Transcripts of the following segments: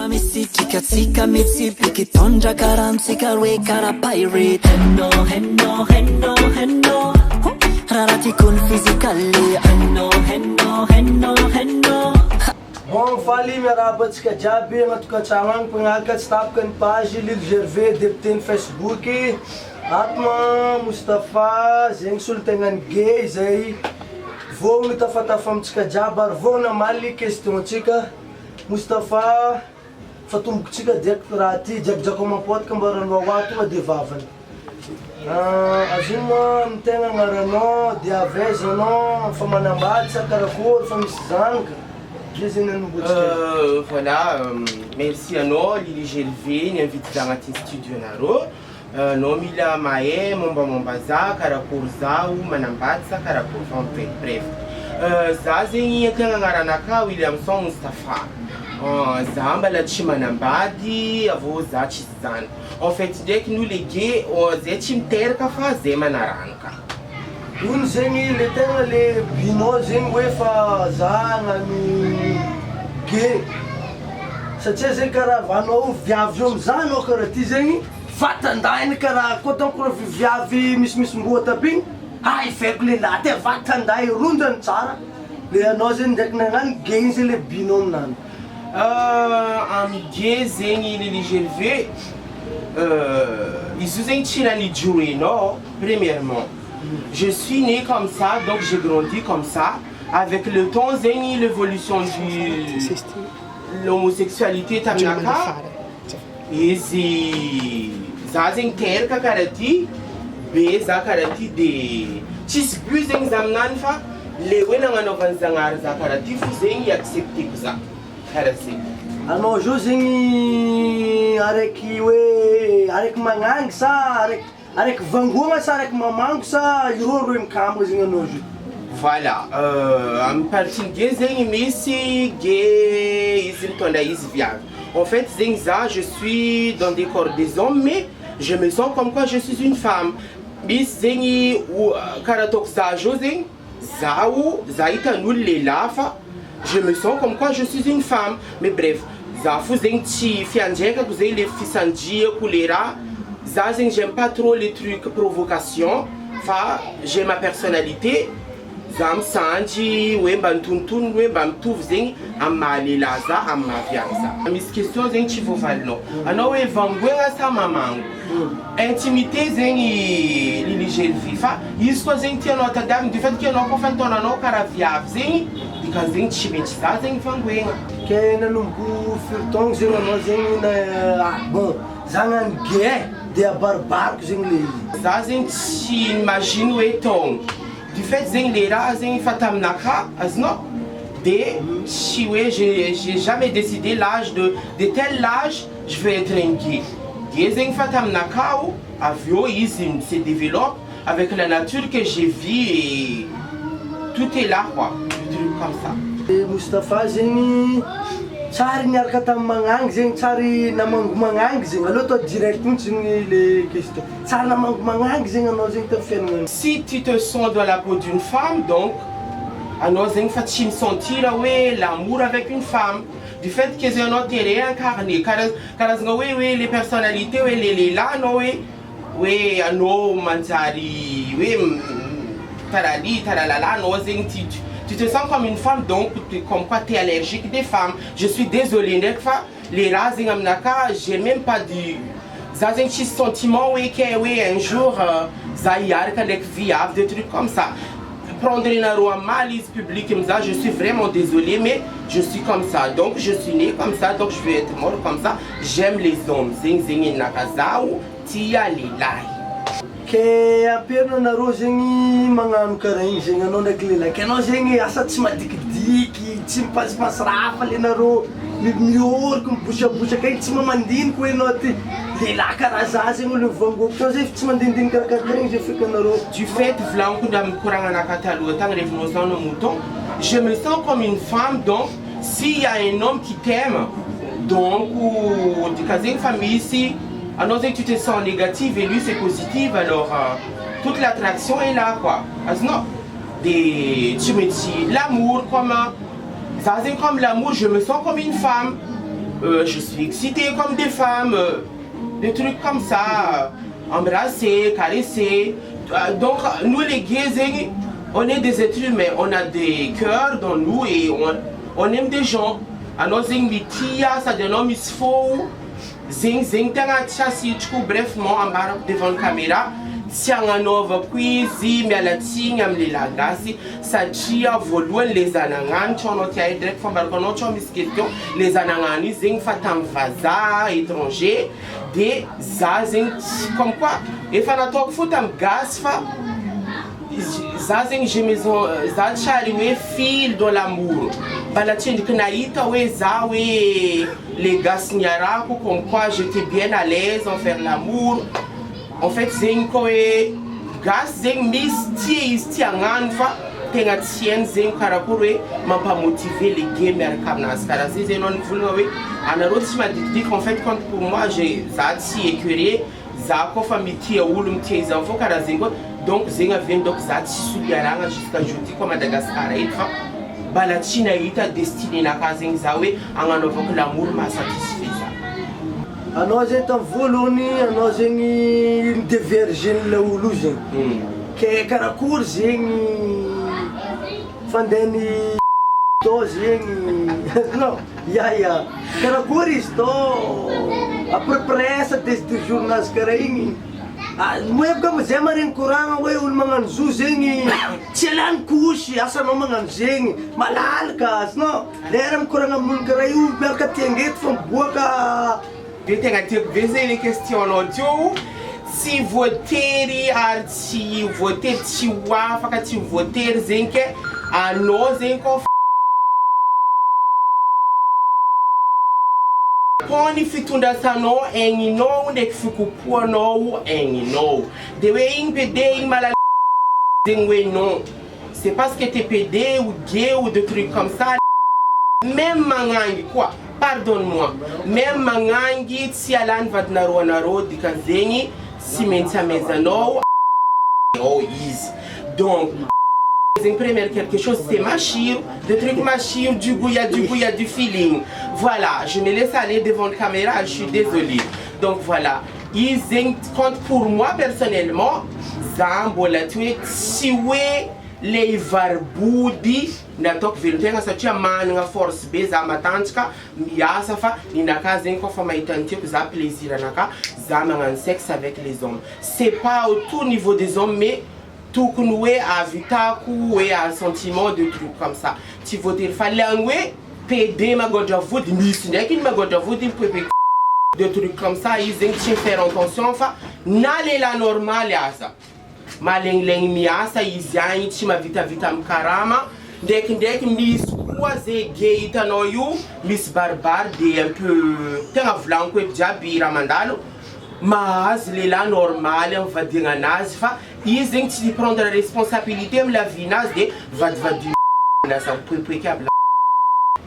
Tsika mitsipika tondra karantsika hoe kara pirate. Henno, henno, henno, henno. Raha tiako ny fizikaly. Henno, henno, henno, henno. Bon, faly miarabantsika jiaby agnaty tokantrano agny mpangalaka tsy tapaka ny page Lily Gervais député ny Facebook. Atma Moustapha zegny solotegnany gay zay vogny tafatafa amitsika jiaby ary vogny namaly questiontsika. Moustapha fatombokotsika direct raha ty jiabijiako mampodika mbaranao hoa tonga de vavany. Azoma ny tegna agnaranao, dia avezanao, fa manambady sa karakory fa misy zanaka. Voilà, merci à nous, Lily Gervais, ni invité dans notre studio naro. Non mila mae, mombaza, karakory zao, manambatsa, karakory fa bref. Za zegny tegna agnaranaka Williamson Moustapha. Za mbala tsy manambady, avô za tsy zany. En fait, ndraiky nous les gays, zay tsy miteraka fa zay manaranaka. Ony zegny le tegna le binao zegny hoe fa za agnano gay. Satria zegny karaha vanao viavy io amizah anao karaha ty zegny vatandainy karaha koa tankora viavy misimisy mboatapy igny. Ah ifaiko lehilahy ty vatanday rondany tsara. Le anao zegny ndraiky nagnano gay zegny le binao aminany. Ami gay zegny Lily Gervais, izy io zegny tsy raha nijorenao premièrement. Je suis né comme ça, donc j'ai grandi comme ça. Avec le temps, l'évolution de l'homosexualité taminaka. Et c'est terka karati, beza karati de chisbu zeng zamnan fa le wena nganovan zangar za karati fu zeng accepter ça. Karasi. Anao jo zegny araiky hoe araiky magnangy sa araiky vangona sa araiky mamango sa iroa mikambagna zegny anao jo. Voilà, en partie gay zegny misy gay izy mitondra izy viavy. En fait zegny za je suis dans des corps des hommes mais je me sens comme quoi je suis une femme. Misy zegny karaha ataoko za jo zegny zaho za hitan'olo lehilahy fa je me sens comme quoi je suis une femme. Mais bref, za fou zegny tsy fiandraikako zegny le fisandriako le raha. Ça, j'aime pas trop les trucs provocation. Enfin, j'ai ma personnalité. Zam sanji, ouais, bantuntun, ouais, bamtouf zing, amali laza, amavianza. Mis question zing chivovalno. Ano ouais, vangwenga sa mamang. Intimité zing Lily Gervais. Fa, isko zing tiano tadam du fait qu'il y a un enfant ton ano karaviav zing, dika zing chibetsa zing vangwenga. Kena numbu furtong zing ano zing na bon, zangan gay. De barbare que zegny le za zegny tsy imagine hoe tong du fait zegny le raha zegny fa taminaka azonao de si ouais j'ai jamais décidé l'âge de tel âge je vais être un gay. Gay zegny fa taminaka o avio izy se développe avec la nature que j'ai vu et tout est là quoi, des trucs comme ça. Moustapha zegny tsary niaraka tamin'ny magnangy zegny tsary namango magnangy zegny allo toi direct mihitsy le question tsary namango magnangy zegny anao zegny ta fiainana. Si tu te sens dans la peau d'une femme donc anao zegny fa tsy misentir hoe l'amour avec une femme du fait que zegny anao te réincarné karazagna hoe les personnalités hoe le lehilahy anao hoe anao manjary hoe tarali taralala anao zegny tu te sens comme une femme, donc comme quoi tu es allergique des femmes. Je suis désolée, les rases, j'ai même pas dit. Ça un petit sentiment, oui, un jour, ça y a des trucs comme ça. Prendre une roi malice publique, je suis vraiment désolée, mais je suis comme ça. Donc je suis née comme ça, donc je vais être mort comme ça. J'aime les hommes. Zing zing nakazao, tia lilai. Ke amperina anareo zegny magnano karaha igny zegny anao ndraiky lehilahy ke anao zegny asa tsy madikidiky tsy mipasipasy raha fa le nareo mioriko mibosabosaka igny tsy mamandiniky hoe anao ty lehilahy karaha za zegny olo mivangoko tao zay tsy mandinidiny karakara igny zay feka anareo. Du fait vlanko nda mikoragna anaka taloha tagny rehefa zao na mouton je me sens comme une femme donc s'il y a un homme qui t'aime donc dika zegny fa misy alors que tu te sens négative et lui c'est positif, alors toute l'attraction est là quoi. Non, tu me dis l'amour comme l'amour, je me sens comme une femme. je suis excitée comme des femmes, des trucs comme ça, embrasser, caresser. Donc nous les gays, on est des êtres humains, on a des cœurs dans nous et on aime des gens. Alors zing mitia, ça dénomme isfo, zing tanga chassi brefement en barre devant la caméra. Si on a nova quizi, mais la tinga me la gasi, ça chia volume les anangan, tu en as direct from balcon, tu as mis question, les anangani zing fatam vaza étranger, des zazing comme quoi, et fa na talk futam gas fa. Zazing j'ai maison zachariwe fil dans l'amour. Balatien de Knaïta we zawe les gas nyara comme quoi j'étais bien à l'aise en faire l'amour. En fait zing koe gas zing misti anganfa tenga tien zing karakure m'a pas motivé les gamers comme nas car c'est non voulons anaroti m'a dit qu'en fait quand pour moi j'ai zati écuré za ko famille qui ulum tes enfants car zingo donc zinga vient donc zati suliaranga jusqu'à jeudi comme Madagascar et bala china ita destiné na kazing zawe angano que l'amour m'a satisfait. Nós então voluni, nós em divergem la uluzem. Que carakur zeng fandeni to zeng não, ya. Carakur isto a pressa deste jornal caraing. Moe como zemarin kurang we ul mangan zuzeng chelan kushi asa no mangan zeng malalkas no. Leram kurang amun karayu berkat yenget from boka. Je tenho que poser les questions audio. Si voter arti, voter tiwa, fakati voter zenke, a nós zenko. Poni fitunda sano engi no onde que fico por no engi no. Dewe impede mal zengwe non. C'est parce que t'es pédé ou gay ou des trucs comme ça. Même mangangi quoi. Pardonne-moi, même mangangi si alan va naro dikazengi si mentia mezano oh is donc en première quelque chose c'est machir des trucs machir du goût il y a du feeling voilà je me laisse aller devant la caméra je suis désolée donc voilà ils comptent pour moi personnellement zambola tu es siwe les varbudi na tok viltenga sa tia manga force beza matantika miasa fa ina kaza en ko fa maitanti ko za plaisir naka za mangan sexe avec les hommes c'est pas au tout niveau des hommes mais tout kunwe a vitaku et a sentiment de trucs comme ça tu voter falangwe pd magoja vote miss nekin magoja vote pepe de trucs comme ça ils ont faire attention enfin n'allez la normale à ça maleng miasa izanyi chima vita mkarama dek mis quasi gay tanoyu mis barbar de un peu tenga vlanco e jabira mandalo mas la normale on va dire nazfa ils ont prendre la responsabilité la vinas de va du na sa précable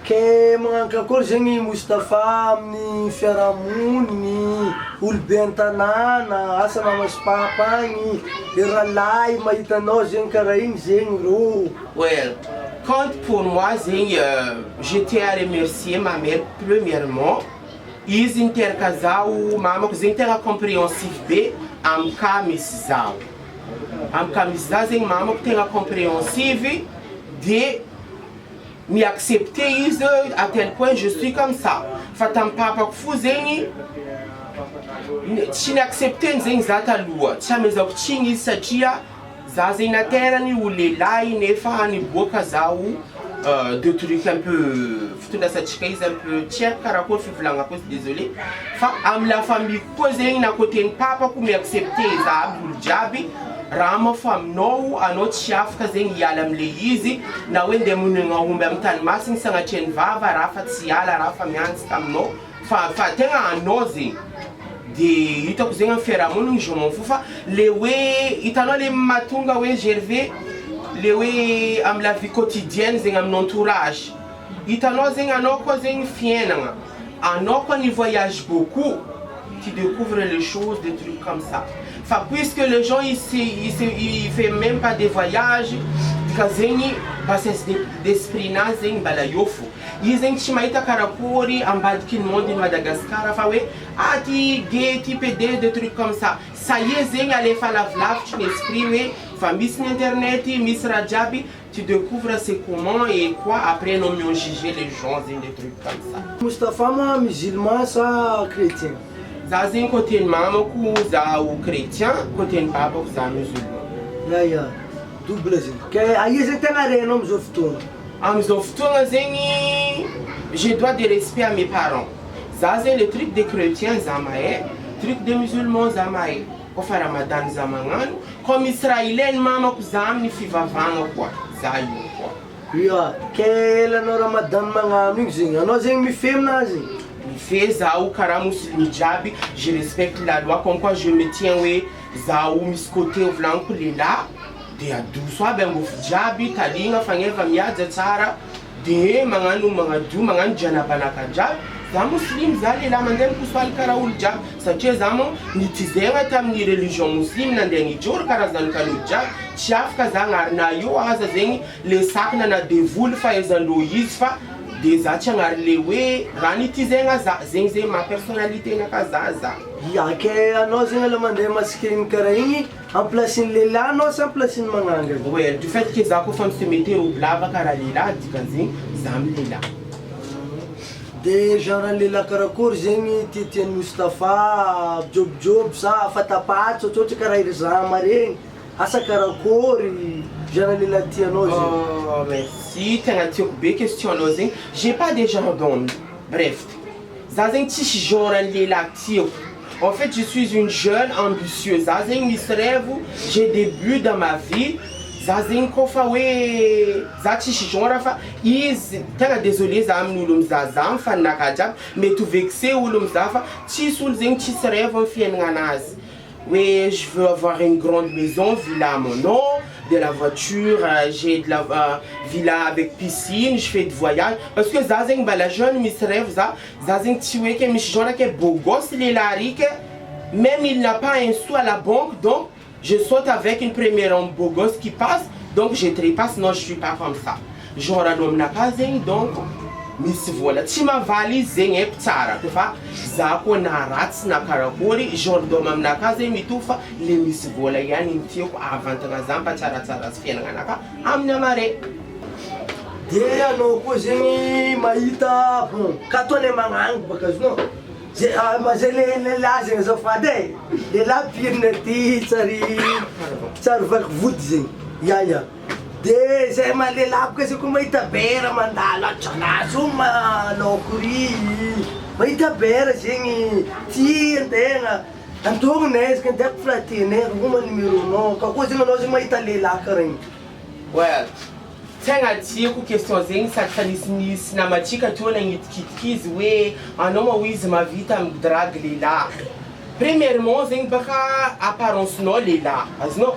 que mga kakorzengi Mustafa ni Feramun ni Ulbentanana asa mamas papa ni iralai maitano zeng karaing zeng ro. Well, quand pour moi j'étais à remercier ma mère premièrement ils intercasau mama que intera compreensif b am camisau zeng mama que tem a compreensif de me accepter à tel point je suis comme ça. Fatam papa fuzeni chine accepter nzeng zata lua. Chameza kuchingi satia zaze na terra ni ulelai nefa ni boka zau de trucs un peu futunda sa chikaise un peu tiens caracol fiflanga cause désolé. Fa am la famille poseng na côté papa pour me accepter za abul jabi. Rama fam no anot chaf kazeng yalam leizi na wende munenga humbe mtan masing sanga chen vava rafa tsiala rafa mians tam no fa tenga anozi de ito kuzenga fera munu je m'en fous fa lewe itano le matunga we gervé lewe am la vie quotidienne zenga mon entourage itano zenga no ko zeng fiena anoko ni voyage beaucoup tu découvres les choses des trucs comme ça. Enfin, puisque les gens ici, ils font même pas des voyages, d'esprit nazing balayofu. izy zegny tsy mahita karakory ambadiky ny monde de Madagascar fa hoe ty gay ty PD des trucs comme ça y est zegny alefa lavilavitry ny esprit hoe fa misy ny internet misy raha jiaby tu découvres c'est comment et quoi après non mieux juger les gens zegny des trucs comme ça. Moustapha ma musulman sa chrétien? Za zegny côté ny mamako zaho chrétien, côté ny babako za musulman. Ya double zegny. Ke aia zegny tegna renao amizao fotoana? Amizao fotoana zegny je dois des respect à mes parents. Ça c'est le truc des chrétiens za mahay, truc des musulmans za mahay. Kofa Ramadan za magnano, comme israélienne mamako za amin'ny fivavahana koa za io koa. Ya, ke lanao Ramadan magnano igny zegny, anao zegny mifehy aminazy? Mifehy zaho karaha musulmi jiaby, je respecte la loi comme quoi je me tiens hoe zaho misy côté volaniko lehilahy de adoso aby angofo jiaby, taligna fagneva mihaja tsara de magnano magnano janabanaka jiaby. Za muslim za lehilahy mandeha mikosoaly karaha olo jiaby satria za mo nitizegna tamin'ny religion muslim nandeha nijoro karazany kanolo jiaby tsy afaka za agnarina io aza zegny le sakina na devoly fahaizandreo izy fa de za tsy agnary le hoe raha nitizegna za zegny zegny ma personnalité naka za. Ya, ke anao zegny ala mandeha masikiriny karaha igny en place-ny lehilahy anao sa en place-ny magnanga? Ouais, du fait que za kofa se mette robe lava karaha lehilahy dikan'zegny za amy lehilahy. De genre lehilahy karakory zegny tiatian'ny Moustapha job sa fatapaty ohatrohatra karaha iry zama regny asa karakory genre lehilahy tianao zegny? Oh merci, tegna tiako be question anao zegny. J'ai pas de genre d'homme. Bref, za zegny tsisy genre lehilahy tiako. En fait, je suis une jeune ambitieuse. Za zegny misy rêve, j'ai des buts dans ma vie. Za zegny kofa hoe za tsisy genre fa izy tegna désolé za amin'ny olo mizaza mifaninaka jiaby mety ho vexé olo mizaha fa tsisy olo zegny tsisy rêve amin'ny fiaignana anazy. Oui, je veux avoir une grande maison, villa à mon nom, de la voiture, j'ai de la villa avec piscine, je fais de voyage. Parce que ça c'est la jeune mis rêve ça c'est tué que mis genre que beau gosse les lariques, même il n'a pas un sou à la banque donc je saute avec une première homme beau gosse qui passe donc je trépasse non je suis pas comme ça. Genre l'homme n'a pas donc misy vola tsy mavaly izy zegny haiko tsara fa za koa na ratsy na karakory genre dôme aminaka zegny mitovy fa le misy vola ihany ny tiako avantagna za mba tsaratsara sy fiaignananaka amin'ny amare. De anao koa zegny mahita bon katone magnango baka zino zay lehilahy zegny azafady e lehilahy pirina ty tsary vaky vody zegny ya de zay malelahy boka zay koa mahita bera mandalo atranazy manao kory mahita bera zegny tia antegna antognonay ezaka andeha flatenay roma numéronao ka koa zegny anao zegny mahita lehilahy karaha igny. Well, tegna tiako question zegny sady fa nisinisy namatsika teo nagnitikitika izy hoe anao moa izy mavita amin'ny drague lehilahy. Premièrement zegny baka apparence-nao lehilahy azonao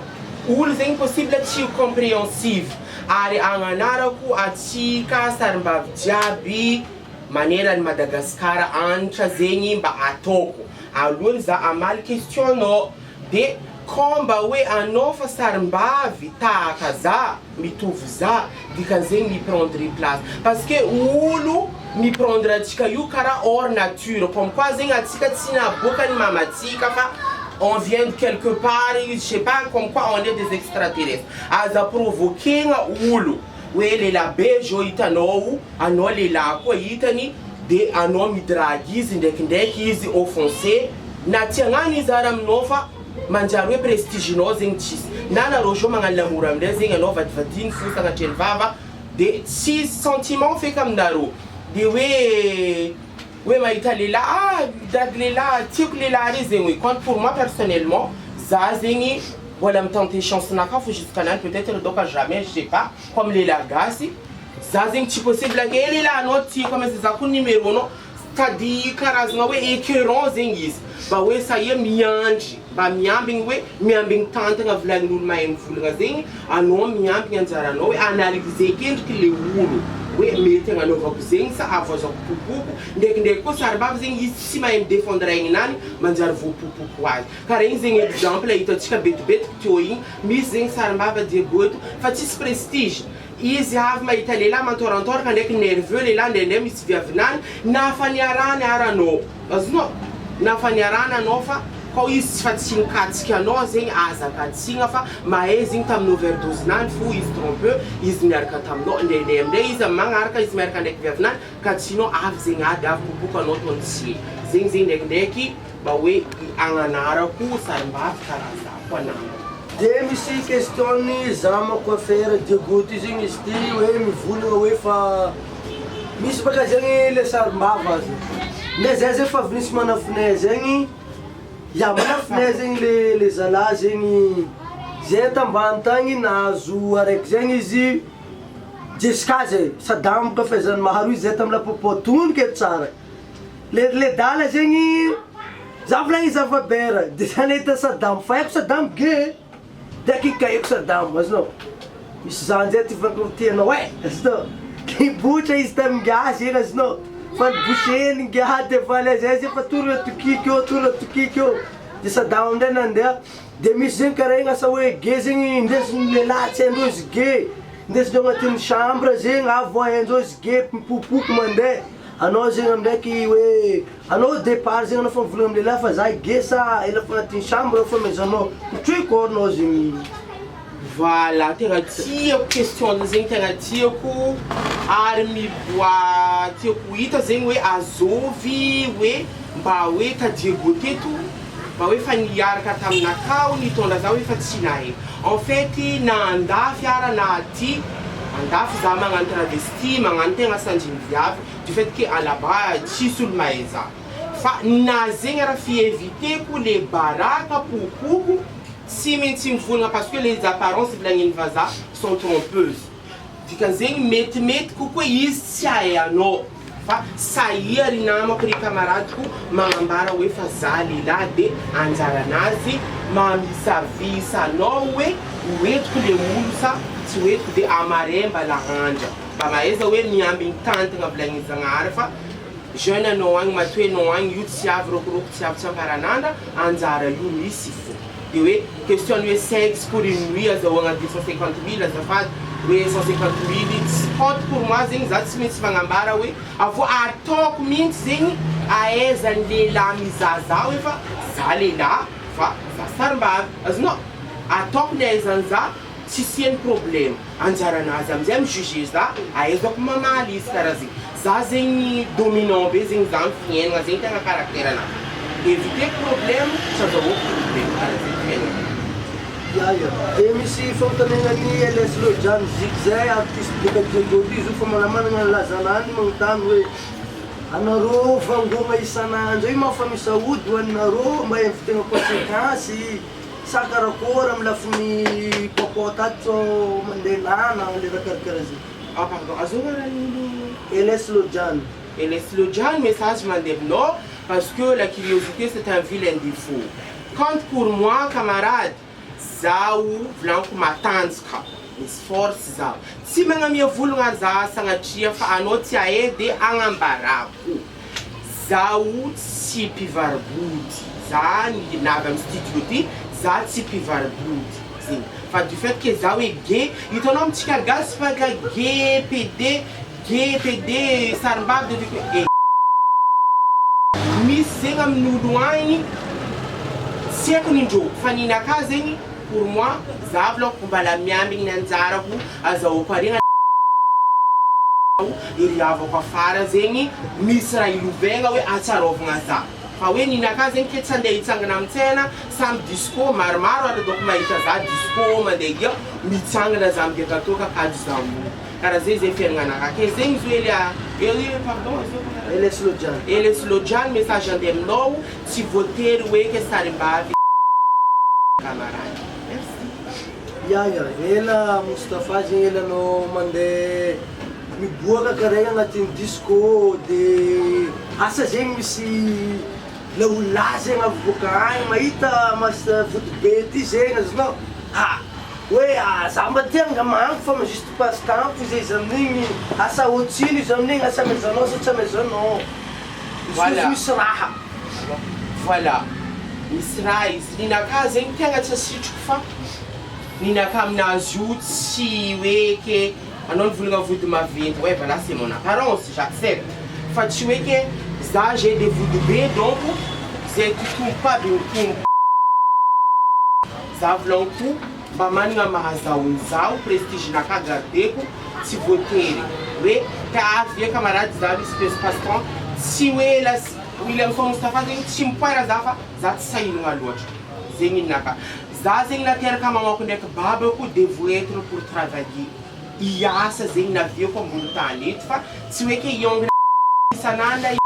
olo zegny possible tsy compréhensive ary agnanarako atsika sarim-bavy jiaby manerany Madagasikara anitra zegny mba ataoko alohany za amaly questionao de komba hoe anao fa sarim-bavy tahaka za mitovy za dikan'zegny miprendre place parce que olo miprendre atsika io karaha hors nature comme quoi zegny atsika tsy naboaka ny mamatsika fa on vient de quelque part, je sais pas comme quoi on est des extraterrestres. Aza provoquer nga olo. We le la bejo itanao, ano le la ko itani de ano midragizi ndekindeki izi offensé. Na tiangani zara mnofa manjarwe prestige no zengchis. Nana rojo mangalamura mdezi nganova dvatin fusa nga chelvava de 6 sentiments fait comme daro. De oui, mais il là, pour moi personnellement, ça voilà me tenter chance na faut jusqu'à là peut-être donc jamais je sais pas comme les lagasi ça c'est possible là il là notre comme ça coup numéro non c'est-à-dire karazna we écœurant zengis ba we ça y est mianji ba miambing we miambing tante nga vlang nul mai mfulga zeng ano miambing anzara no analyser quelque le wulu hoe mety agnanovako zegny sa avoazako popopo ndraikindraiky koa saribavy zegny izy tsy mahay midefendre aignanany manjary voapopopo azy karaha igny zegny exemple hitantsika betibetiky teo igny misy zegny sarimbava Diego eto fa tsisy prestige izy avy mahita lehilahy mantorantoraka ndraiky nerveux lehilahy ndraindray misy viavinany nafaniarany aranao azonao nafaniarana anao fa kao izy tsy fa tsy nikatsika anao zegny azakatsigna fa mahay zegny tamin'ny overdose-nany fo izy trompeux izy miaraka taminao ndraindray amindray izy magnaraka izy miaraka ndraiky viavinany ka tsinao avy zegny ady avy popoka anao tony tsy zegny zegny ndraikindraiky mba hoe agnanarako sarimbavy karaha zako anamako. De misy question-ny zama coiffeur Diego ty zegny izy ty hoe mivolagna hoe fa misy baka zegny le sarimbava azy ne zay zegny fa vinisy manafinay zegny ya manafinay zegny le zala zegny zay tambany tagny nahazo araiky zegny izy Jessica zay Sadam ka fezany maharo izy zay tamla popotony ke tsara le dala zegny zavla izy avabera de saneta Sadam fa eko Sadam ge de kikaiko Sadam azonao misy zany zay ty vankotianao azonao kibotra izy taminga zegny azonao fa boucheny ngia de vale zay fa toro tokikyo de Sadam amindray nandeha de misy zegny karaha igny asa hoe ge zegny ndesiny lehilahy tsy haindreo izy ge ndesindreo agnatin'ny chambre zegny avo haindreo izy ge mipopopo mandeha anao zegny amindraiky hoe anao départ zegny anao fa mivolagna amin'ny lehilahy fa za ge sa ela fa agnatin'ny chambre fa maizanao mitroiko anao zegny. Voilà, tegna tiako question zegny tegna tiako ary miboa tiako hita zegny hoe azovy hoe mba hoe ka Diego teto mba hoe fa niaraka taminakao nitondra za hoe fa tsy nahay en fait na andafy ara na aty andafy za magnano travesti magnano tegna sanjiny viavy du fait que à là-bas tsisy olo mahay za fa na zegny raha fieviteko le baraka popopo si maintsy mivolagna parce que les apparences volagniny vaza sont trompeuses dikan'zegny metimety kokoa izy tsy hahay anao fa sahia ry namako ry camaradeko magnambara hoe fa za lehilahy de anjaranazy mamisavisa anao hoe hoentiko le olo sa tsy hoentiko de amaremba lahanja mba mahaiza hoe miambigny tantagna volagniny zagnahary fa jeune anao agny matoe anao agny io tsy avy rokoroko tsy avy tsy amparanandra anjara io misy fo de hoe question hoe sexe pour une nuit azahoagna 250 000 azafady hoe 150 000 spot pour moi zegny za tsy maintsy magnambara hoe avô ataoko mihitsy zegny ahaizany lehilahy mizaza hoe fa za lehilahy fa za sarimbavy azonao ataoko le ahaizany za tsy siany problème anjaranazy amizay mijuge za ahaizako mamaly izy karaha zegny za zegny dominant be zegny za mifiaignana zegny tegna caractère anazy éviter problème tsy azahoako problème karaha zegny fiaignana. De misy fampitanenany LS Lojane Zik zay artiste beka Diego ty izy fa manamanagna lazanany magnontany hoe anareo vangoma isanandro io mafa misaody ho anareo mba invitena conséquence sa karakôry amy lafin'ny pokota ato mandeha lana le raha karakaraha zegny. Ah pardon, azonga raha LS Lojane. LS Lojane message mandeha aminao parce que la curiosité c'est un vilain défaut. Quand pour moi camarade zao volaniko matanjaka misy force zao tsy magnamia volagna za sagnatria fa anao tsy ahay de agnambarako zao tsy mpivaribody za navy amy studio ty za tsy mpivaribody zegny fa du fait que za hoe ge hitanao amitsika gasy fa ka ge pd sarimbavy de misy zegny amin'olo agny tsy haiko nindreo fa ninaka zegny pour moi za volako mbala miambigny anjarako azahoako arena iriavako afara zegny misy raha ilovegna hoe atsarovagna za fa hoe ninaka zegny ke tsy andeha hitsangana amitsena samy disco maromaro aradoko mahita za disco mandeha mitsangana za migaka toka kady zambo karaha zay zay fiaignanaka ke zegny zo pardon LS Lojane. LS Lojane message andeha aminao tsy voatery hoe ke sarimbavy camarade. Ya ela Moustapha zegny ela anao mandeha miboaka karaha agnatin'ny disco de asa zegny misy le olo zegny avoaka agny mahita mas voto be ty zegny azonao hoe za mba tia angamango fa juste passe-temps zay izy amin'igny asa otsiny izy amin'igny asa amezanao sa tsy amezanao Voilà. misy raha Voilà. Misy raha izy ninaka zegny tegna tsy asitroko fa ninaka aminazy io tsy hoe ke anao nivolagna vody maventy ouais voilà c'est mon apparence j'accepte fa tsy hoe ke za j'ai des vody be donc zay totompo aby mitombo za volaniko mba managna mahazahony zao prestige-naka gardeko tsy voatery hoe avy e camarade za misy passe-temps tsy hoe la William fa Moustapha zegny tsy mipoira za fa za tsy sahinagna loatra zegny ninaka za zegny nateraka mamako ndraiky babako devo être pour travailler iasa zegny navieko ambony tany eto fa tsy hoe ke iongna isan'andro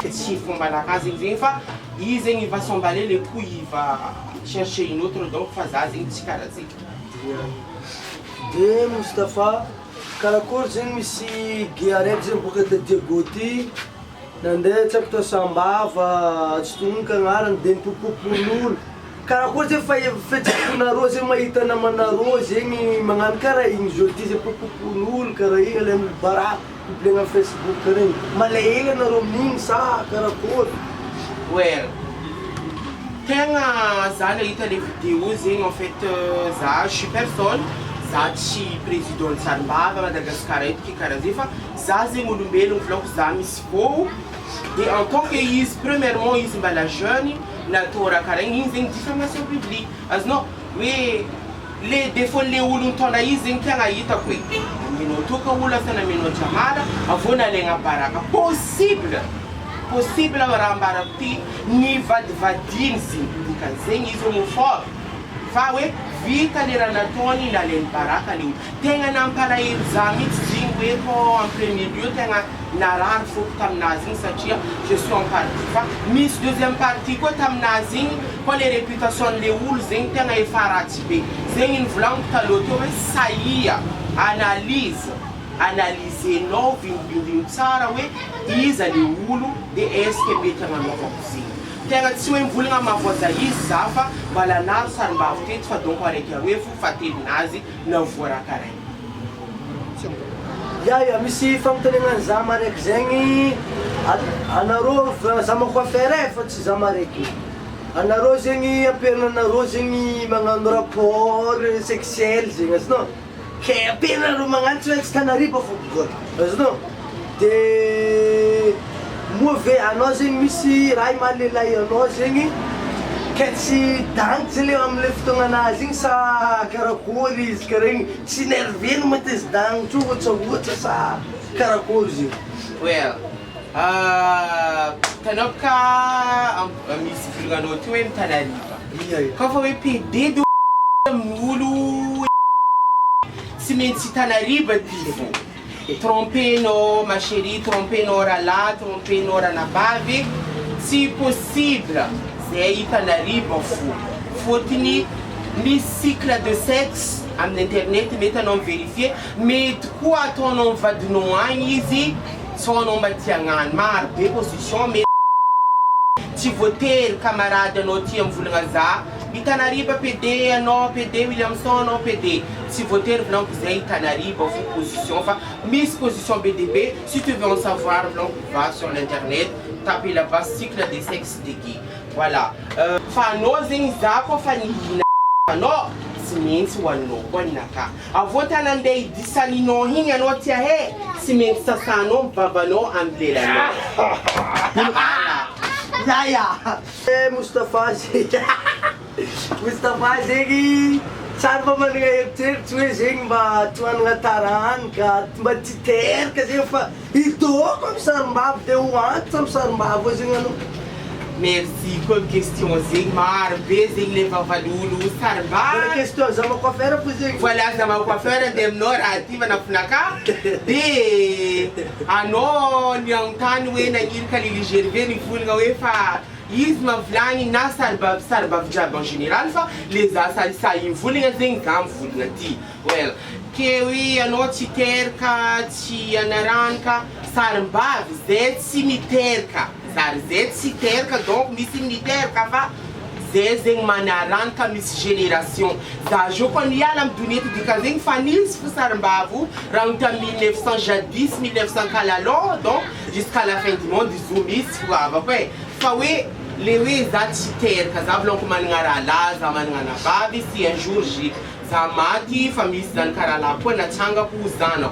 tsy fomba naka zegny fa i zegny il va s'emballer les couilles il va chercher une autre donc fa za zegny tsy karaha zegny de Moustapha karakory zegny misy ge araiky zegny boka ta Diego ty nandeha tsy haiko tao Sambava tsy tononika agnarany de nipopopon'olo karakory zegny fa fetsakonareo zegny mahita namanareo zegny magnano karaha igny jeudi zegny popopon'olo karaha igny le bara publier Facebook regny malahelo anareo amin'igny sa karakory well tegna za nahita les vidéos zegny en fait za je suis personne za tsy président Sarim-Bava Madagasikara eto ke karaha zay fa za zegny olombelogno volako za misy fô et en tant que izy premièrement izy mbala jeune natao raha karaha igny zegny diffamation publique azonao hoe le défaut le olo mitondra izy zegny tegna hitako hoe namenao toka olo asa namenao jamala avô nalaigna baraka possible raha ambarako ty nivadivadiny zegny dikan'zegny izy homophobe fa hoe vita le raha nataony nalainy baraka le olo tegna nampalahelo za mihitsy zegny hoe ko en premier lieu tegna narary foko taminazy igny satria je suis en partie fa misy deuxième partie koa taminazy igny koa le réputation le olo zegny tegna efa ratsy be zegny nivolaniko taloha teo hoe saia analysenao vindimbindiny tsara hoe iza le olo de est-ce que mety agnanovako zegny tegna tsy hoe mivolagna mavoaza izy za fa mbala naro Sarim-Bava teto fa donc araiky aroe fo fatelinazy navoara karaha ya misy fagnontaniagna za maraiky zegny anareo za macoiffeur fa tsy za maraiky anareo zegny ampianareo zegny magnano rapport sexuel zegny azonao ke ampianareo magnano tsy hoe tsy tanariba fo azonao de mauvais anao zegny misy raha malelahy anao zegny ke tsy dangitry le amile fotoagnanazy igny sa karakory izy karaha igny tsy nerveny mety izy dangitry ohatsaohatsa sa karakory zegny well tanao ka misy volognanao ty hoe mitanariba ka fa hoe PD de amin'olo tsy maintsy hitanariba ty fo trompenao ma chérie trompenao rahalahy trompenao ranabavy tsy possible zay hitanariba fo fôtony misy cycle de sexe amin'ny internet mety anao mivérifier mety koa ataonao mivadinao agny izy so anao mba tia agnano maro be position mety tsy voatery camarade anao tia mivolagna za hitanariba PD anao PD Williamson anao PD tsy voatery volaniko zay hitanariba fo position fa misy position BDB si tu veux en savoir volaniko va sur l'internet taper là-bas cycle de sexe de gay voilà fa anao zegny za koa fa nihina anao tsy maintsy hoaninao koa ninaka avô tana andeha hidisaninao igny anao tia he tsy maintsy sasanao mibabanao amin'ny lelanao yaya Moustapha zegny tsara mba managna eritreritry hoe zegny mba toanagna taranika mba ty teraka zegny fa hitoko amy Sarim-Bava de hoantitra amy Sarim-Bava zegny anao merci comme question zegny maro be zegny le vavalolo Sarim-Bava question za macoiffeur fo zegny voilà za macoiffeur de aminao raha ty manafinaka de anao niagnontany hoe nagnino ka Lily Gervais nivolagna hoe fa izy mavolagny na Sarim-Bava jiaby en général fa le za sa ivolagna zegny za mivolagna ty well ke hoe anao tsy teraka tsy anaranaka Sarim-Bava zay tsy miteraka zary zay tsy teraka donc misy miteraka fa zezeng manaran ka mis génération za jokon yala mduneti dikazeng fanis fusarmbavo rangta 1900 jadis 1900 kalalo donc jusqu'à la fin du monde zoomis fuava kwe fawe lewe zatiter kazablon kumanngara la zamangana babi si un jour j zamati famille zan karala ko na changa kuzana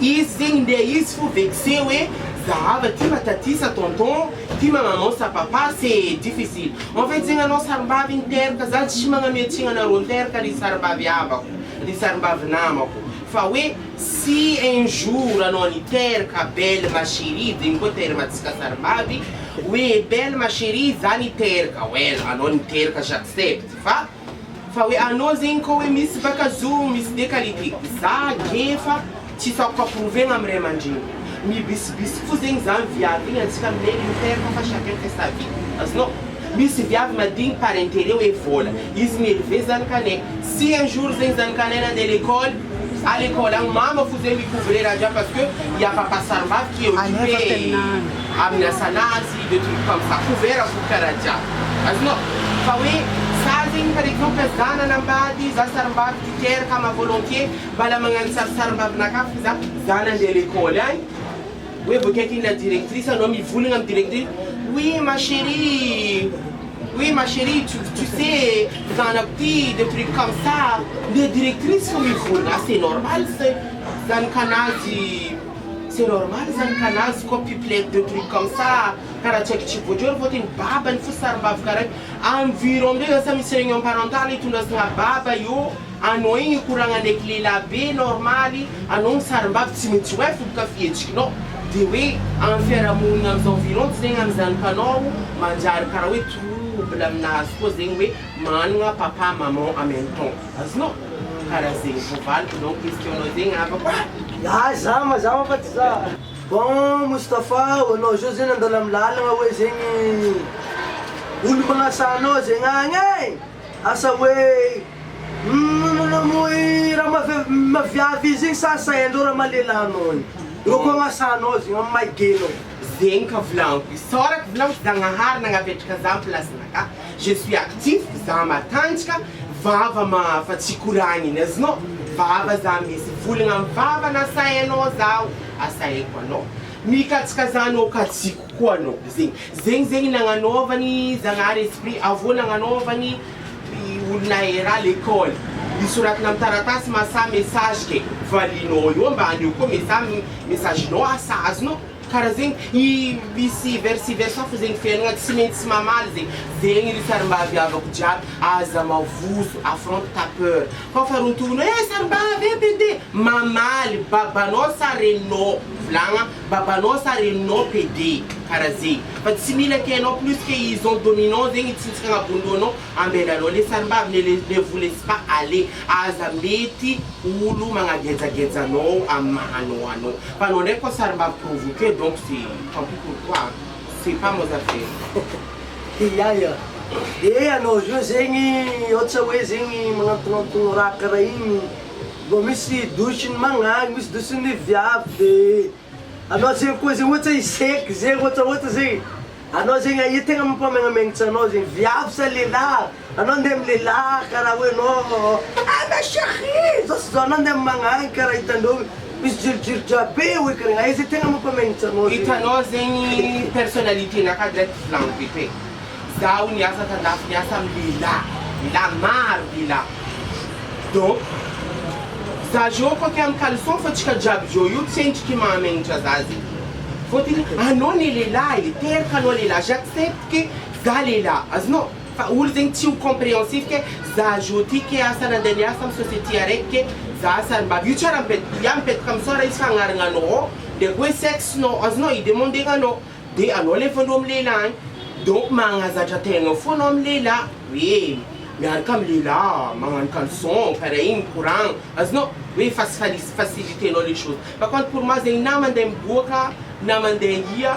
ising de isfu vexewe zahava tima tatisa tonton tima maman sa papa c'est difficile en fait zinga no sarbav inter kazat shimanga metinga na ronter ka di sarbav yaba di sarbav nama ko fawe si un jour anoniter ka belle ma chérie dingo ter matska sarbavi oui belle ma chérie zaniter ka well anoniter ka j'accepte fa we anozin ko we miss bakazu miss de qualité za gefa ti só ko prouver amre manjin mi bis fuzeng zan viagem antes que me inter ka chacun que sa vie as no miss viagem madin parentere we vola is nerveza kane si un jour zeng zan kane na de l'école à l'école maman faisait me couvrir déjà parce que il y a papa Sarma qui est occupé amna sanasi de trucs comme ça couvert pour karaja as no fa we Sazing, par exemple, Zana Nambadi, Zasarmbab, Tiker, Kama volontiers, Balamangan Sarsarbab Nakaf, Zana de l'école. Oui, vous êtes la directrice, un homme, il voulait une directrice. Oui, ma chérie, tu sais, dans un petit des trucs comme ça, les directrices comme il faut, c'est normal, c'est dans le canal, c'est normal, dans le canal, copie plein de trucs comme ça. Karachek tipo jor votin baba nfusar bav karak environ de sa mission parentale tu nas na baba yo anoin kuranga neklila be normali anon sarbav timitwef ka fietch no de we enfera mun nam environ zengam zan kano manjar karawe tu blam na supposing we manga papa maman en même temps asno karazing voval donc questionozing ava ya zama patza. Bom, Mustafa, no José na dalam lalang awe zingi ulu mga sano zingangay asa we rama mafiavi zing sasayendo rama lilanon roko mga sano zinga may gelo zinka vlank sora vlank dangahar nga vetka zamplas naka je suis actif zama tanchka vava ma fatikurani nesno vava zamis vulingam vava na sayeno zao asay ko no mikatskazano katsiku ko no zeng nanganovani zangare esprit avo nanganovani ulna era l'école bisurat nam taratas masa message ke valino yo mbandi ko message no asazno karazing e vice versa fazendo feira de sementes mamales zeng ele sarba viava com diabo azama vuso afronta ta peur ko farum tuno sarba vpd mamal baba nossa reno flanga baba nossa reno pd karazing pas simila que non plus que ils ont dominant zeng tinska abundono ambela lo les sarba ne voulait pas aller azameti ulu manga geza no amano pa non é ko sarba provoquer donc c'est tant pis pour toi, c'est pas mes affaires. Yeah, no, je zingi, otsa we zingi, mga tunong rakarain. Gomisi dushin mga, mis dushin ni viab de. Ano zing ko zing what's a sick, zing what's zing. Ano zing ay iting ang pamang no zing viab sa lila. Ano dem lila karawe no. Ana shakhi, zonan dem mga karaitan do. Mas jabe we kering ay se tenga mo pamenta no itano zengi personality na kadret flank pipe zau nyasa tandaf nyasa lila mar lila donc za joko que am calçon fatika jab joyu sente que mamen jazazi faut dire ah non il est là il ter kano lila j'accepte que galila azno ulzeng tiu compreensif que za joti que asa na denia sam society areke Zasar ba future yampet comme ça ils font ngara no de quoi sexe no azno il demande ngano de anole fondom lela donc manga za jatengo fondom lela oui mais comme lela mangan calçon pareil courant azno oui faciliter no les choses par contre pour moi c'est namandem boka namandem ia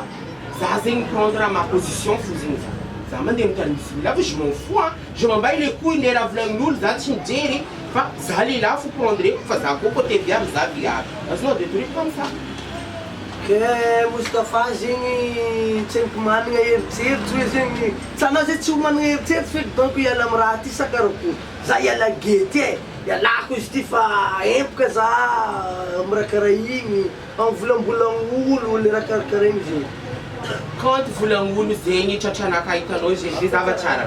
zazing prendre ma position fuzing ça mandem là je m'en fous je m'en bats les couilles ne la vlang nul zatin deri Zali là, faut prendre, faut ça côté bien, ça viable. Parce que des trucs comme ça. Ke Mustafa zegny tsy haiko managna eritseritsy hoe zegny tsy anao zay tsy ho managna eritseritsy feky donc hiala amin'ny raha ty sakarako za hiala gety e ialako izy ty fa empaka za amin'ny raha karaha igny am'volambolan'olo le raha karakaraha igny zegny. Quand volan'olo zegny tratranakahy hitanao zay zava tsara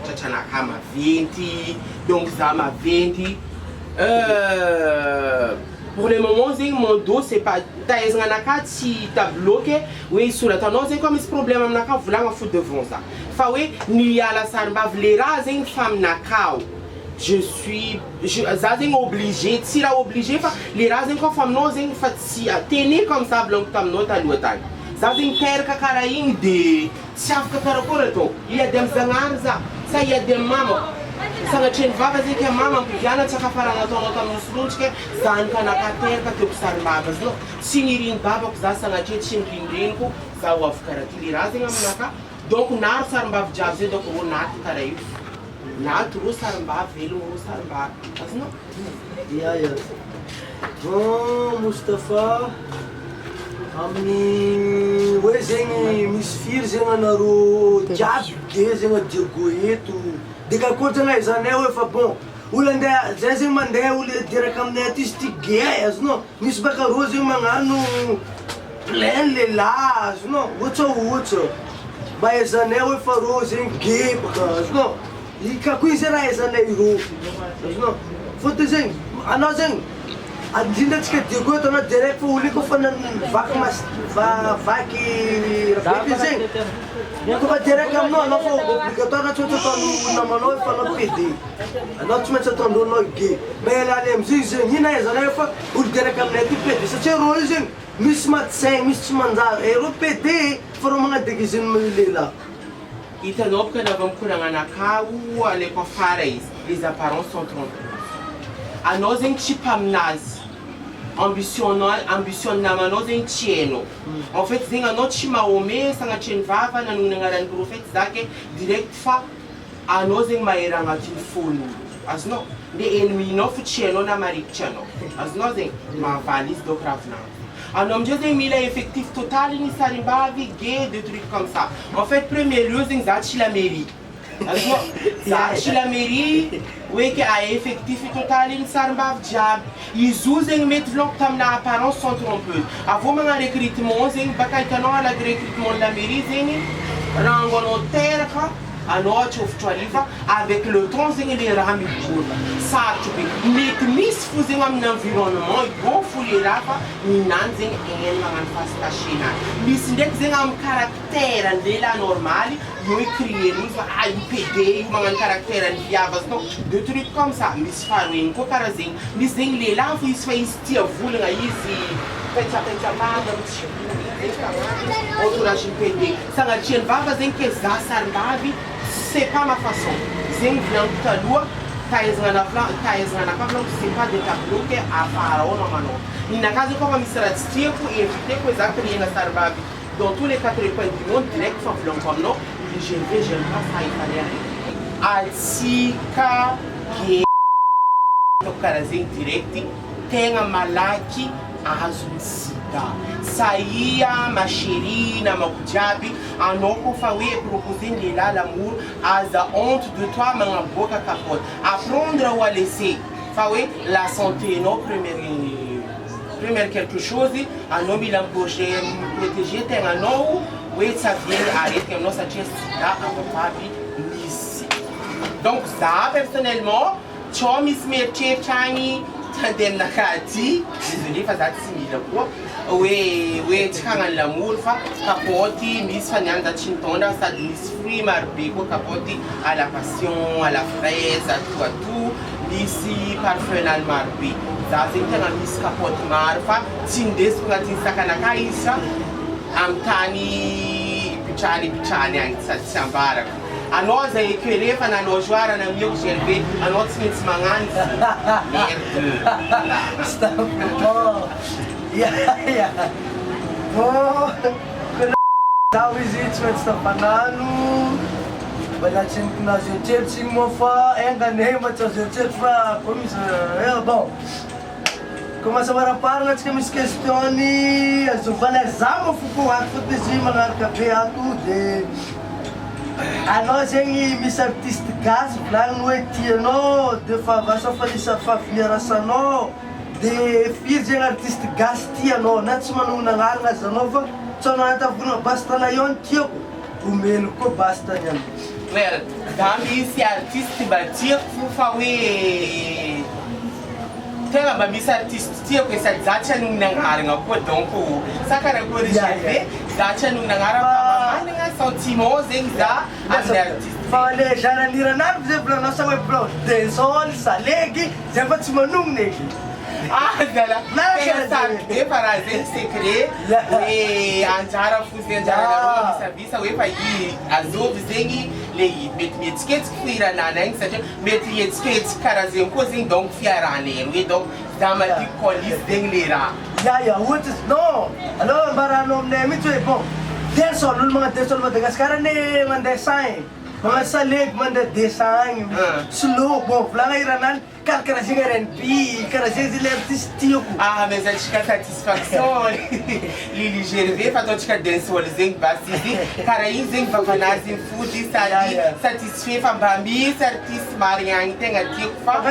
tratranakahy maventy donc za maventy pour le moment zegny mon dos c'est pas taizagna anakahy tsy tabloqué hoe soratanao zegny koa misy problème aminakahy volagna fo devant za fa hoe niala sarim-bavy le raha zegny fa aminakahy za zegny obligé tsy raha obligé fa le raha zegny koa fa aminao zegny fa tsy tenir comme ça blanco taminao taloha tagny za zegny teraka karaha igny de tsy afaka karakory atao iady amy zagnahary za sa iady amy mama sanatria ny vava zegny ke mama ampiviana tsy akafarana ataonao tamin'ny solontsika zanika nakateraka teoko sarim-bava zao tsy niriny babako za sanatria tsy nirindreniko za ho avy karaha ty le raha zegny aminaka donc naro sarim-bavy jiaby zay donc ro naty karaha io naty ro sarim-bavy velogno ro sarim-bavy azonao Ia. Bon Mustafa amin'ny hoe zegny misy firy zegny anareo jiaby ge zegny adiago eto de kakory zegny zanay hoe fa bon olo andeha zay zegny mandeha olo diraka aminay aty izy ty ge azonao misy baka rô zegny magnano plein lehilahy azonao ohatsa mba ezanay hoe fa rô zegny ge baka azonao kako izy raha ezanay rô azonao fôtony zegny anao zegny indrindra tsika diego eto anao direct fa olo iko fa vaky rabety zegny kofa direct aminao anao fa obligatoire tsy maintsy ataonao namanao efa anao PD anao tsy maintsy ataonao ge ma ialany amizay zegny ina ezanay fa olo direct aminay aty PD satria rô io zegny misy matsaigny misy tsy manjary rô PD fa rô magnadegiziny lehilahy. Hitanao bôka navy mikoragna anakahy alaiko afara izy les apparences sont trompeuses anao zegny tsy mpaminazy ambition namanao zegny tsy hainao en fait zegny anao tsy mahome sagnatria ny vava nanogny agnaran'ny prophète zake direct fa anao zegny mahery agnatin'ny fon'olo azonao le enneminao fo tsy hainao na marikitry anao azonao zegny mahavaly izy donc raha volagny anao amizay zegny mila effectif total igny sarim-bavy ge de trucs comme ça en fait premier lieu zegny za tsy la mairie azonao za tsy la mairie hoe ke a effectif total igny sarim-bavy jiaby izy io zegny mety volako tamina apparence sont trompeuse avô magnano recrutement zegny baka hitanao alaky recrutement la mairie zegny rango anao teraka anao atsofotro ariva avec le temps zegny le raha mibola sarotro be mety misy fo zegny amin'ny environnement bon fo le raha fa ninany zegny eny magnano face caché nany misy ndraiky zegny amin'ny caractère an'lela normaly io écrien'olo fa IPD io magnano caractère ny viava azonao de trucs comme ça misy faharoeny koa karaha zegny misy zegny lehilahy fa izy fa izy tia volagna izy petsapetsapanga entourage PD sagnatria ny vava zegny ke za sarim-bavy c'est pas ma façon zegny volaniko taloha taezagna anakahy volako c'est pas de tableau ke afara namanao ninakahy zay koa fa misy raha tsy tiako éviteko hoe za kriegna sarim-bavy dans tous les 4 coins du monde direct fa volaniko aminao j'aime pas ça il fallait arrêter atsika ge karaha zegny direct tegna malaky azony sida saia machérie namako jiaby anao kofa hoe proposer ny lehilahy l'amour aza honte de toi magnaboaka capote apprendre ou à laisser fa hoe la santé anao première quelque chose anao mila protéger tegnanao hoe tsy avieny arety aminao satria sida avavavy misy donc za personnellement tsao misy mieritreritra agny tandeha aminakahy ty désolé fa za tsy mila koa hoe tsy hagnano l'amour fa kapoty misy fa niany za tsy mitondra sady misy fruit marobe koa kapoty à la passion à la fraise à tout misy parfumnany marobe za zegny tegna misy kapoty maro fa tsy indesiko agnatin'ny sakanakahy izy sa amy tany pitrany agny sady tsy ambarako anao zay écuré fa nanao joara na mioko GLB anao tsy maintsy magnano merde stop ia zaho izy tsy maintsy tavanano mbola tsy nazo eritseritsy igny moa fa enganay mba tsy azo eritseritsy fa koa misy bon Começa a parla antes que me questione a Vanessa fuku ato de manarka beato de a nós em mis artísticas lá no etiano de favor só falisa favira sano de fiz artista gastiano nats manu na nganga zanova só não tá vendo basta na yon tio o melo ko basta nyan well dami si artiste batir fufawe tela ba mis artiste tio que essa zacha nung nangaranga ko donc sakara ko rijefe zacha nung nangaranga manga sentiment zenza artiste fale jana lira na exemplo nossa web pro de sol salegi zeva timanung negi dela tem sabe para dizer secret e anjara fuzen jara na serviço we vai azul zengi le met skate fira na nem seja met skate karazen cozinha donc fiarane we donc dama de colis denglera ya what is no allo barano ne mitu e bom desol mga desol Madagascar ne man design mga salig man design slow bom flanga iranan cara chegaren pi cara chegare artistio mas a tica satisfação Lili Gervais para tica desol zen basi cara zen vavanazin food sali satisfait fambami artiste mariang tenga tic fa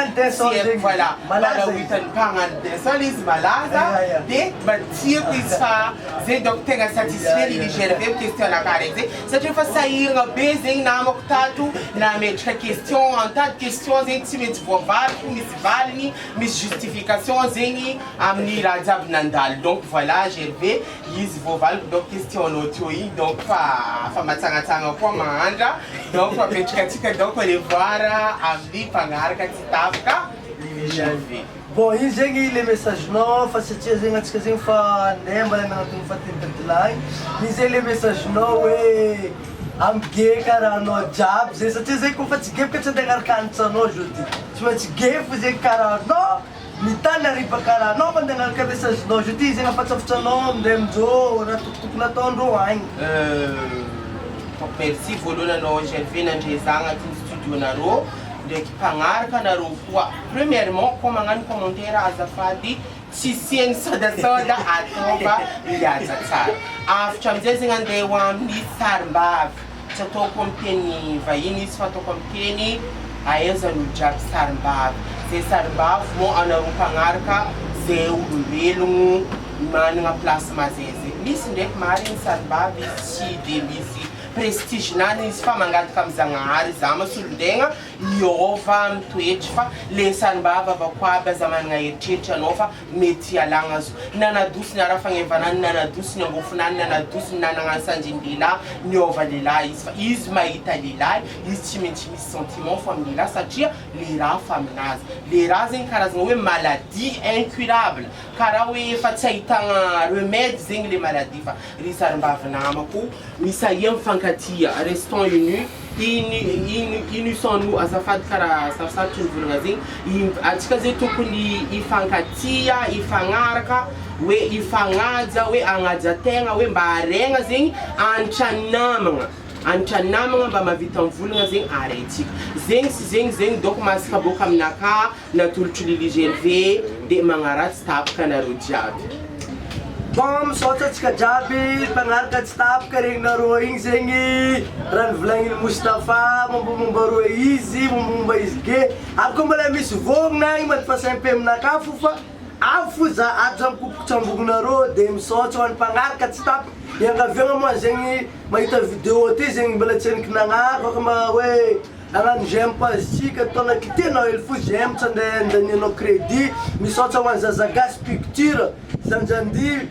voilà para witan pangan desol is malaza de batir isfa zen donc tenga satisfait Lili Gervais question na cara zen se tu fa sair bezen na moctatu na metka question en tas de questions intimes vovar mis valni mis justification zengi amni rajab nandal donc voilà Gervais is voval donc question notoi donc fa matanga kwa maanda donc fa petika donc le voir amni pangarka titafka Lili Gervais bom e zengi le message no fa se tia zenga tskazen fa lembra na tu fa tentilai mi le message no we am gay cara no job se tia com fa gay porque você dengar cansa no juti se gay fazer cara no mi tana riba cara no quando dengar cabeça no juti zenga fa tsa no dem jo na tu na tondo ai merci volona no Gervais na ndezanga tin studio na ro de pangarka na ro kwa premièrement comme ngani commentaire azafadi sisien soda atoba yaza tsara after mzezi ngande wa mi sarmbav to company vayini sfato company aeza no jab sarmbav se sarmbav mo ana ro pangarka ze ulubelungu mananga place mazeze misi ndek mari sarmbav si de misi prestige nani isfa mangati kamzangari zama suldenga yova mtwetfa lesambava vakwaba zamanga yetecha nova metia langazo nana dusi narafangevana nana dusi ngofunana nana dusi nana ngasanjindila nyova lela isfa izma italila ischimenti sentiment famila satia lera famnaz lera zen karazwe maladie incurable karawe fatsaitanga remède zeng les maladies fa risambava namako misayem fankatia restons unis inusonu azafad kara safsatu vulgazing atika zetu kuni ifankatia ifangaraka we ifangaza we angaza tenga we mbarenga zing anchanamanga ba mavitan vulga zing aretika zing donc maskaboka mnaka na tulchuli Gervais de mangarat stap kana rojabi bom sotatsika jabi pangarka stap karing na roing zengi ran vlangil Mustafa mumba izi mumba isge ako mala mis vong nang mat pasempem na kafufa afu za ajam kupchambug na ro dem sochon pangarka stap yang gavenga mo zengi maita video te zengi bala chen knanga ko ma we alan jem pas chica tona kiteno il fu jem tsande no credit mi socha wanza za gas picture zanjandi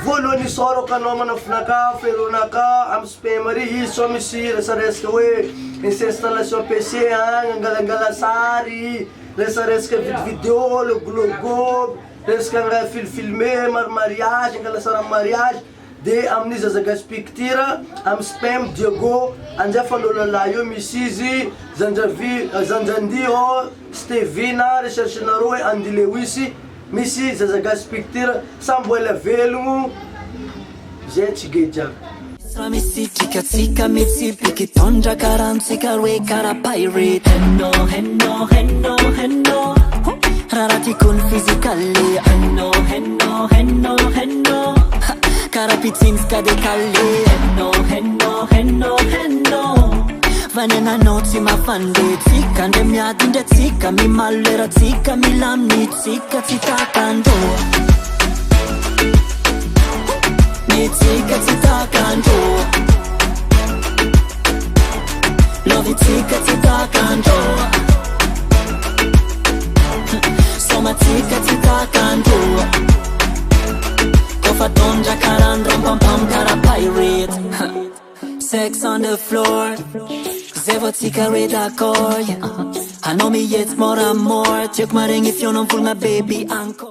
voloni soro kanoma na funaka ferunaka am spemari hi somisi resareska we installation PC ngala sari resareska video le glogo resareska filmer mariage ngala sara mariage de amniza za gas picture am spam Diego anja falola layo misizi zanjandi o Stevina recherche na roe andilewisi misi za gas picture samboela velungu gente geja Sramisi tika tika mitsi piki tonja karam sika we kara pirate henno Raha tiako ny physically. Hainao, hainao, hainao, hainao. Karaha pitsinjika décalé. Hainao, hainao, hainao, hainao. Vanenanao tsy mafandeha. Tsika ndre miady ndre tsika mimaly lera. Tsika milaminy tsika tsy takandro. Ny tsika tsy takandro. Love tsika tsy takandro. Somatika tsy takandro. Kofa tondra karan rompampam kara pirate. Sex on the floor. Zay vao tsika re d'accord. Hanao mihetsy mora mora. Tiako maregny fionom volagna baby encore.